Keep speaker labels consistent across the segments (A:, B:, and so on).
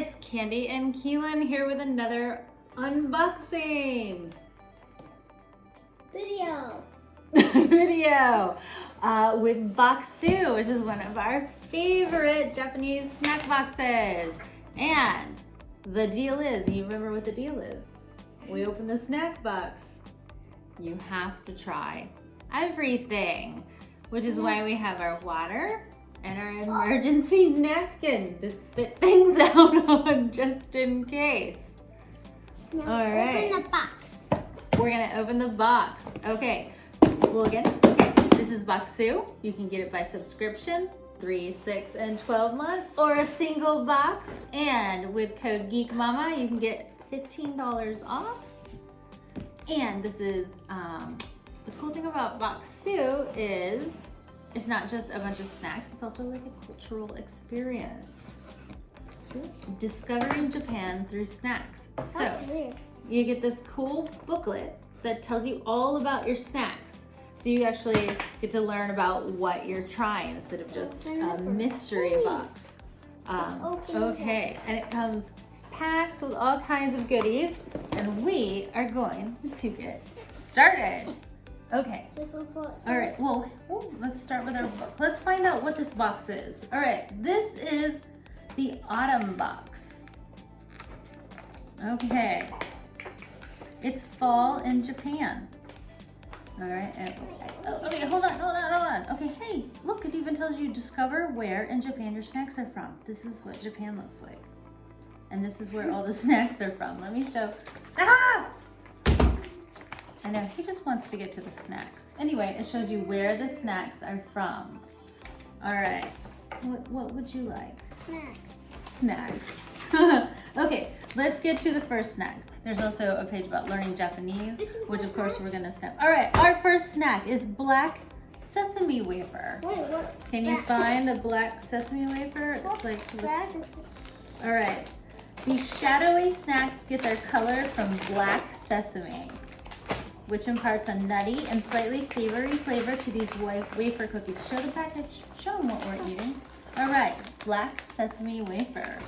A: it's Candy and Keelan here with another unboxing
B: video
A: with Bokksu, which is one of our favorite Japanese snack boxes. And the deal is, you remember what the deal is? We open the snack box, you have to try everything, which is why we have our water and our emergency napkin to spit things out on just in case.
B: Now
A: All right.
B: Open the box.
A: We're gonna open the box. Okay, well again, this is Bokksu. You can get it by subscription, 3, 6, and 12 months, or a single box. And with code GeekMama, you can get $15 off. And this is, the cool thing about Bokksu is it's not just a bunch of snacks, it's also like a cultural experience. So, discovering Japan through snacks.
B: That's weird.
A: You get this cool booklet that tells you all about your snacks. So you actually get to learn about what you're trying instead of just a mystery box. Okay, and it comes packed with all kinds of goodies, and we are going to get started. Okay. All right, well, let's start with our book. Let's find out what this box is. All right, this is the autumn box. Okay. It's fall in Japan. All right, and, okay, hold on. Okay, hey, look, it even tells you discover where in Japan your snacks are from. This is what Japan looks like. And this is where all the snacks are from. Let me show. Ah! I know, he just wants to get to the snacks. Anyway, it shows you where the snacks are from. All right, what would you like? Snacks. Okay, let's get to the first snack. There's also a page about learning Japanese, which of course we're gonna snap. All right, our first snack is black sesame wafer.
B: Wait, what?
A: Can you find a black sesame wafer? It's like, all right. These shadowy snacks get their color from black sesame, which imparts a nutty and slightly savory flavor to these wafer cookies. Show the package, show them what we're eating. All right, black sesame wafer.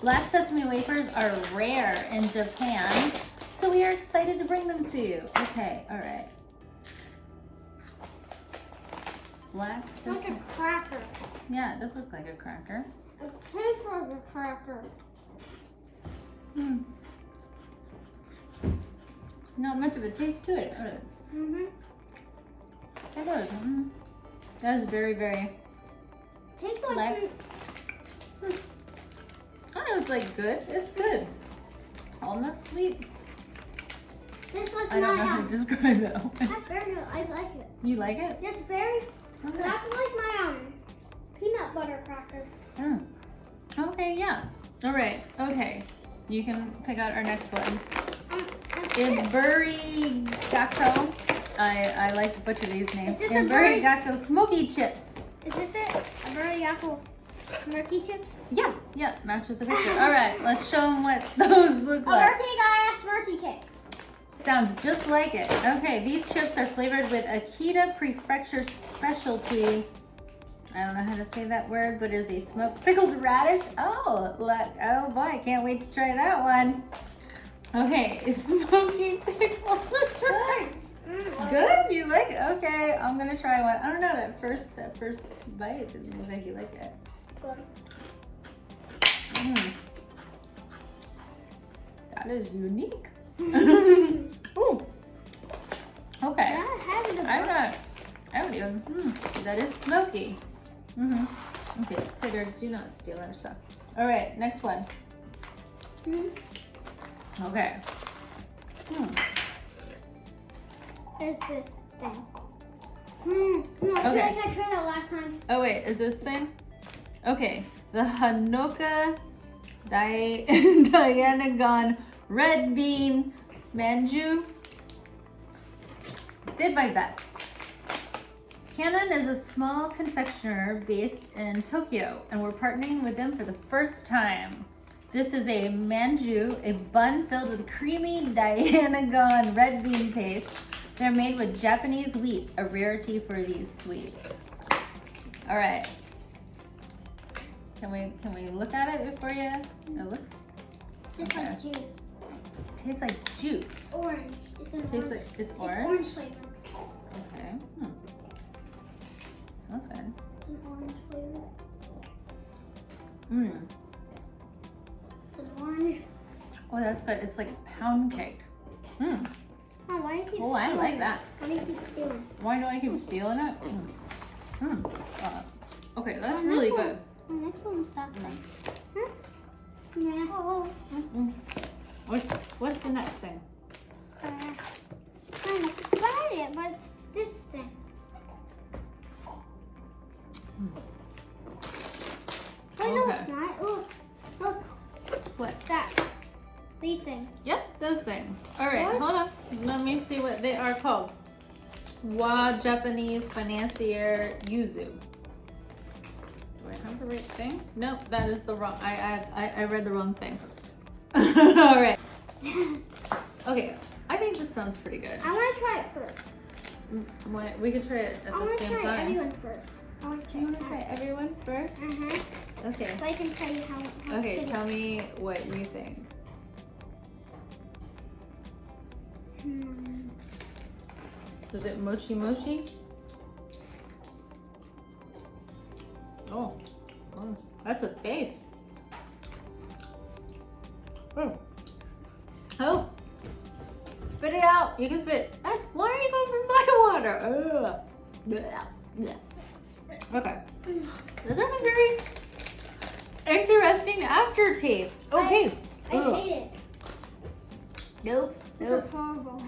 A: Black sesame wafers are rare in Japan, so we are excited to bring them to you. Okay, all right. Black sesame.
B: It's like a cracker.
A: Yeah, it does look like a cracker.
B: It tastes like a cracker.
A: Not much of a taste to it.
B: Mm-hmm.
A: It is. That is very, very.
B: Tastes like
A: I don't know, it's like good. It's good. Almost sweet.
B: Tastes like
A: I don't know how to describe that one.
B: That's very good. I like it.
A: You like it?
B: That's very.
A: Okay.
B: That's like my peanut butter crackers.
A: Okay, yeah. All right. Okay. You can pick out our next one. Iburi Gakko. I like to butcher these names.
B: Is this
A: Iburi Gakko smoky chips.
B: Is this it? A very apple Smirky chips?
A: Yeah, matches the picture. All right, let's show them what those look like.
B: A guy Smirky cakes.
A: Sounds just like it. Okay, these chips are flavored with Akita Prefecture specialty. I don't know how to say that word, but it is a smoked pickled radish. Oh boy, I can't wait to try that one. Okay, it's smoky pickle. Good? You like it? Okay, I'm gonna try one. I don't know, that first bite didn't look like you like it. That is unique. Ooh. Okay. I haven't even. That is smoky. Okay, Tigger, do not steal our stuff. All right, next one. Okay.
B: Is this thing? No, I feel like I tried that last time.
A: Oh wait, is this thing? Okay, the Hanoka Dianagon red bean manju. Did my best. Canon is a small confectioner based in Tokyo, and we're partnering with them for the first time. This is a manju, a bun filled with creamy Dianagon red bean paste. They're made with Japanese wheat, a rarity for these sweets. All right. Can we look at it before you? It looks.
B: It's
A: Okay.
B: like juice.
A: Tastes like juice.
B: Orange. It's an
A: Tastes
B: orange.
A: like it's
B: It's
A: orange.
B: orange flavor.
A: Okay. Smells good.
B: It's an orange flavor.
A: Mmm.
B: It's an orange.
A: Oh, that's good. It's like pound cake. Mmm.
B: Oh, why do you keep
A: Oh, I
B: stealing?
A: like that.
B: Why do you keep stealing?
A: Why do I keep stealing it? Okay, that's really good.
B: The next one's that one. Huh? Yeah.
A: What's the next thing?
B: I got it, but it's this thing. Oh, no,
A: Okay.
B: it's not. Look. Look.
A: What?
B: That. These things.
A: Yep, those things. All right,
B: What?
A: hold on. Let me see what they are called. Wa Japanese Financier Yuzu. Do I have the right thing? Nope, that is the wrong. I read the wrong thing. All right. Okay, I think this sounds pretty good.
B: I want to try it first.
A: We can try it at
B: I
A: the
B: want to
A: same
B: try
A: time.
B: everyone first. I want to try
A: You want to try everyone first? Okay.
B: So I can tell you how
A: Okay,
B: good
A: tell me what you think. Is it mochi mochi? Oh, that's a face. Oh, spit it out. You can spit. Why are you going for my water? Ugh. Okay. This is a very interesting aftertaste. Okay.
B: I hate it.
A: Nope.
B: It's horrible.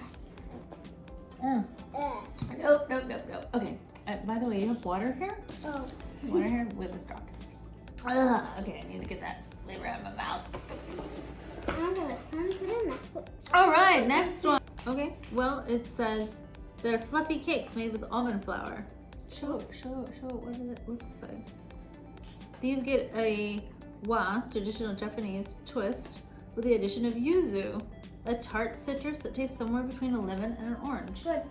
A: Nope. Okay. By the way, you have water here?
B: Oh.
A: Water here with a straw. Okay, I need to get that flavor out of my mouth.
B: I'm gonna turn to the next one.
A: All right, next one. Okay, well, it says they're fluffy cakes made with almond flour. Show it. What does it look like? These get a wa, traditional Japanese twist, with the addition of yuzu, a tart citrus that tastes somewhere between a lemon and an orange.
B: Good.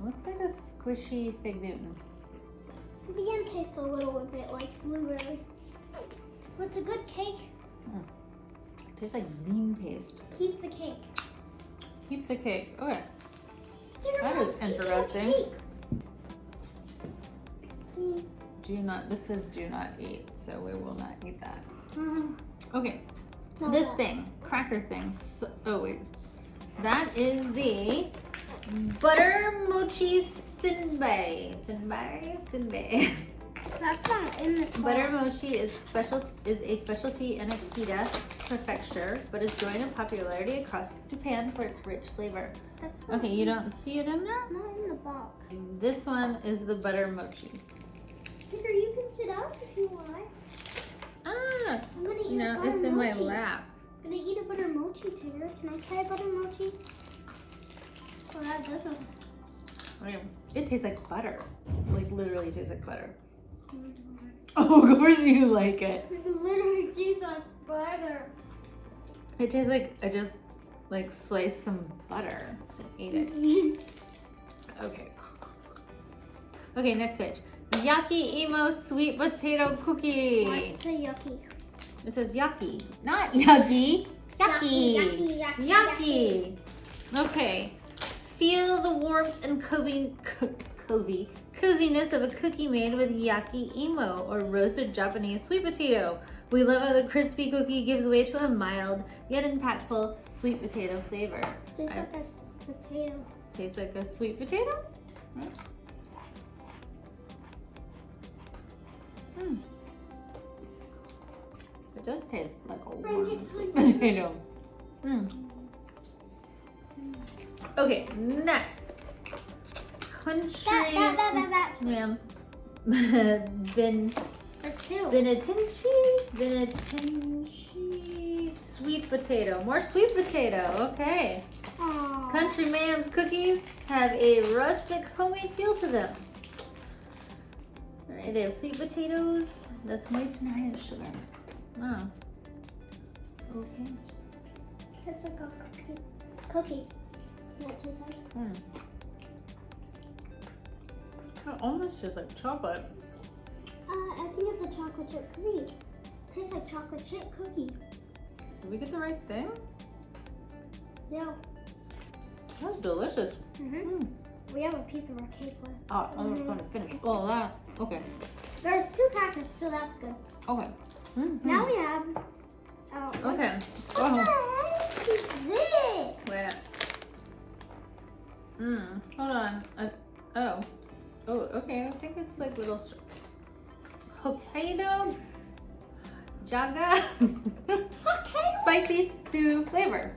A: Looks like a squishy fig Newton.
B: The end tastes a little bit like blueberry. But it's a good cake.
A: Tastes like bean paste.
B: Keep the cake.
A: Keep the cake. Okay.
B: You're
A: That is
B: supposed to keep the
A: interesting.
B: cake.
A: This says do not eat, so we will not eat that.
B: Mm.
A: Okay.
B: No,
A: This
B: no.
A: thing, cracker thing. Oh wait. That is the butter mochi sinbei. Sinbei.
B: That's not in this
A: Butter
B: box.
A: mochi is a specialty in Akita prefecture, but is growing in popularity across Japan for its rich flavor.
B: That's not
A: Okay, you don't see it in there?
B: It's not in the box.
A: This one is the butter mochi.
B: Tigger, you can sit up if you want.
A: Ah,
B: I'm gonna eat a
A: no,
B: butter
A: it's in my
B: mochi.
A: lap.
B: I'm gonna eat a butter mochi, Tigger. Can I try a butter mochi? Oh, that doesn't.
A: Okay. It tastes like butter. Like literally tastes like butter. Oh, of course you like it.
B: It literally tastes like butter.
A: It tastes like I just like sliced some butter and ate it. Okay. Okay, next page. Yaki Imo sweet potato cookie.
B: Why does it say yucky?
A: It says yaki, not yucky. Yaki.
B: Yucky, yucky,
A: Yucky. Okay. Feel the warmth and coziness of a cookie made with yaki imo, or roasted Japanese sweet potato. We love how the crispy cookie gives way to a mild yet impactful sweet potato flavor.
B: Tastes like a potato.
A: Tastes like a sweet potato? It does taste like a warm sweet potato. Okay, next. Country ma'am.
B: There's two.
A: Vinatinchy sweet potato. More sweet potato. Okay.
B: Aww.
A: Country Mam's cookies have a rustic homemade feel to them. Alright, they have sweet potatoes that's moistened high in sugar. Oh. Okay.
B: It's like a cookie. What is it?
A: It almost tastes like chocolate.
B: I think it's a chocolate chip cookie. Tastes like chocolate chip cookie.
A: Did we get the right thing?
B: Yeah.
A: That's delicious.
B: We have a piece of our cake left.
A: Oh, I'm just going to finish all that. Okay.
B: There's 2 packets, so that's good.
A: Okay.
B: Now we have.
A: Okay.
B: What the heck is this?
A: Wait. Hold on. Oh, okay. I think it's like little Hokkaido Jaga spicy stew flavor.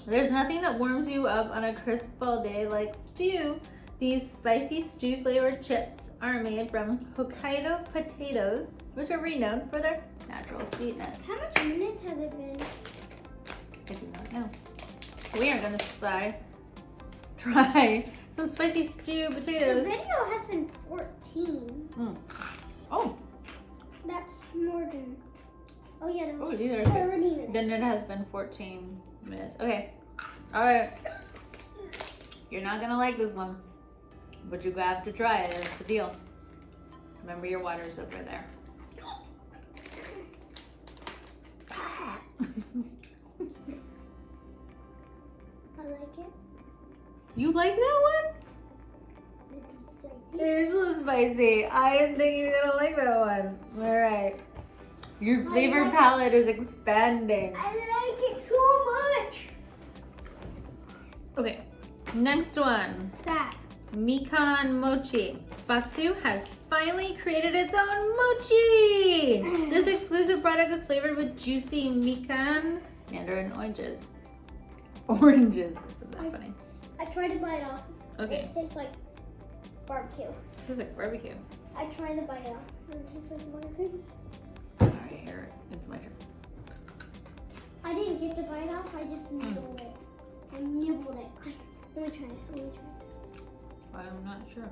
A: There's nothing that warms you up on a crisp fall day like stew. These spicy stew flavored chips are made from Hokkaido potatoes, which are renowned for their natural sweetness.
B: How much minutes has it been?
A: I do not know. We are gonna try some spicy stew
B: The
A: potatoes.
B: video has been 14.
A: Oh,
B: That's more than. Oh yeah, that was
A: these are
B: 30 minutes.
A: then it has been 14 minutes. Okay, all right. You're not gonna like this one, but you have to try it. It's the deal. Remember your water's over there.
B: I like it.
A: You like that one?
B: It's spicy.
A: It is a little spicy. I didn't think you were gonna like that one. All right. Your flavor
B: like
A: palette is expanding.
B: I like it so much.
A: Okay, next one.
B: That.
A: Mikan mochi. Bokksu has finally created its own mochi. This exclusive product is flavored with juicy mikan, mandarin oranges. Oranges. Isn't that funny?
B: I tried to bite it off.
A: Okay.
B: It tastes like barbecue.
A: Tastes like barbecue.
B: I tried to bite it off. And it tastes like barbecue.
A: All right, here it's my turn.
B: I didn't get to bite it off. I just nibbled it. I nibbled it. Let me try it. Let me try it.
A: I'm not sure.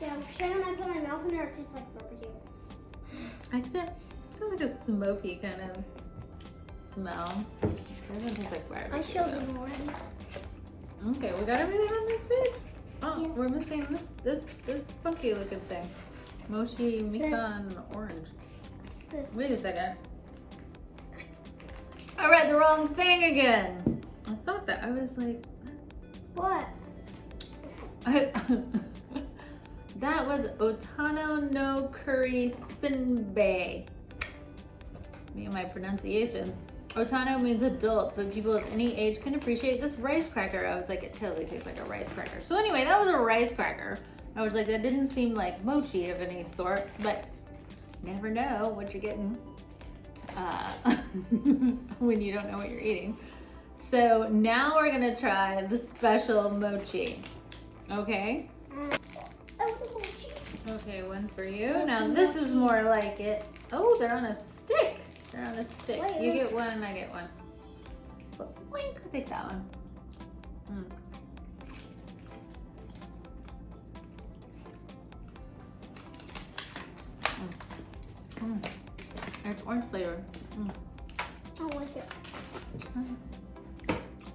B: Yeah, when I put my mouth in there, it tastes like barbecue.
A: It's got like a smoky kind of smell. It doesn't taste like barbecue.
B: I showed
A: though.
B: them already.
A: Okay, we got everything on this page. Oh,
B: Yeah.
A: we're missing this funky looking thing. Mochi Mikan orange.
B: This.
A: Wait a second. I read the wrong thing again. I thought that I was like,
B: What?
A: that was Otano no Kuri Sinbei. Me and my pronunciations. Otano means adult, but people of any age can appreciate this rice cracker. I was like, it totally tastes like a rice cracker. So anyway, that was a rice cracker. I was like, that didn't seem like mochi of any sort, but never know what you're getting when you don't know what you're eating. So now we're gonna try the special mochi. Okay? Okay, one for you. Now this is more like it. Oh, they're on a stick. They're on a stick.
B: Wait,
A: You
B: wait.
A: get one, I get one. Wink, I'll take that one. It's orange flavor.
B: I like it.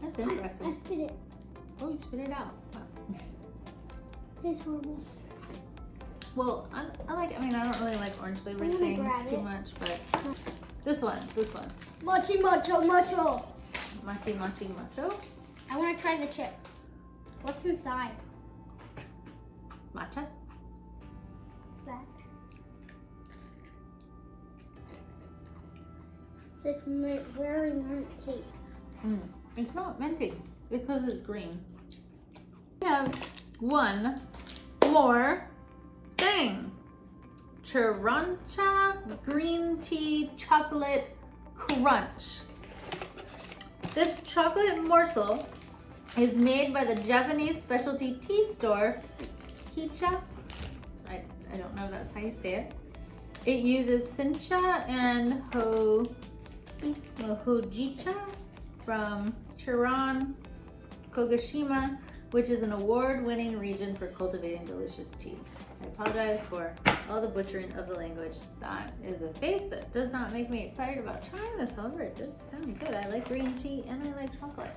A: That's
B: I
A: interesting.
B: spit it.
A: Oh, you spit it out. Wow.
B: It's horrible.
A: Well, I don't really like orange flavored
B: I'm gonna
A: things
B: grab
A: too
B: it.
A: much, but this one.
B: Mochi mocho mocho.
A: Mochi mochi mocho.
B: I want to try the chip. What's inside?
A: Matcha.
B: What's that? It's very minty.
A: It's not minty because it's green. We have one more thing. Chirancha green tea chocolate crunch. This chocolate morsel is made by the Japanese specialty tea store Hicha. I don't know if that's how you say it. It uses sencha and hojicha from Chiran, Kogashima, which is an award-winning region for cultivating delicious tea. I apologize for all the butchering of the language. That is a face that does not make me excited about trying this. However, it does sound good. I like green tea and I like chocolate.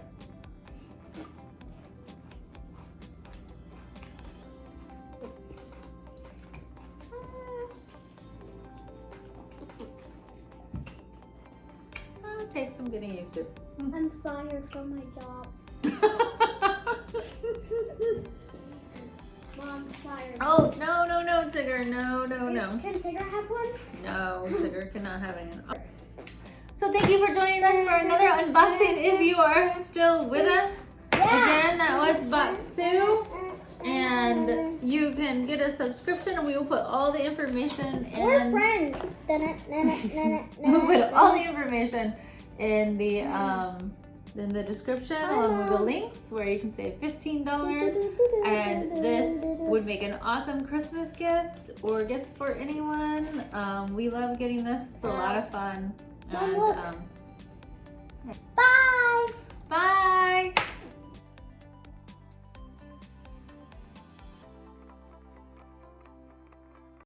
A: it takes some getting used to.
B: I'm fired from my job. Mom, fired.
A: Oh, no, Tigger. No.
B: Can Tigger have one?
A: No, Tigger cannot have any. So thank you for joining us for another unboxing. If you are still with us, again, that was Bokksu. And you can get a subscription, and we will put all the information in.
B: We're friends.
A: We'll put all the information in the description along with the links where you can save $15. And this would make an awesome Christmas gift or gift for anyone. We love getting this. It's a lot of fun.
B: Mom,
A: And,
B: look. Bye.